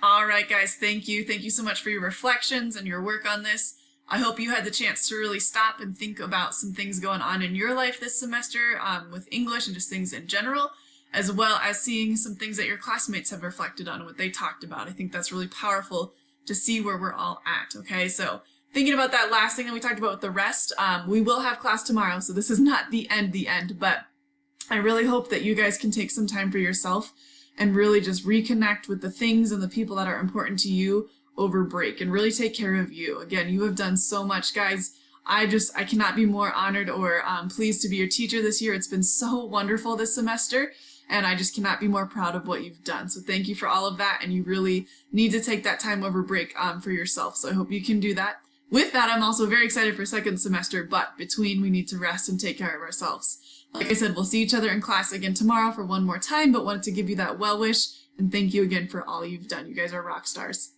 All right, guys, thank you. Thank you so much for your reflections and your work on this. I hope you had the chance to really stop and think about some things going on in your life this semester with English and just things in general, as well as seeing some things that your classmates have reflected on, what they talked about. I think that's really powerful to see where we're all at, okay? So thinking about that last thing that we talked about with the rest, we will have class tomorrow, so this is not the end, but I really hope that you guys can take some time for yourself and really just reconnect with the things and the people that are important to you over break and really take care of you. Again, you have done so much, guys. I cannot be more honored or pleased to be your teacher this year. It's been so wonderful this semester, and I just cannot be more proud of what you've done. So thank you for all of that, and you really need to take that time over break for yourself. So I hope you can do that. With that, I'm also very excited for second semester, but between we need to rest and take care of ourselves. Like I said, we'll see each other in class again tomorrow for one more time, but wanted to give you that well wish and thank you again for all you've done. You guys are rock stars.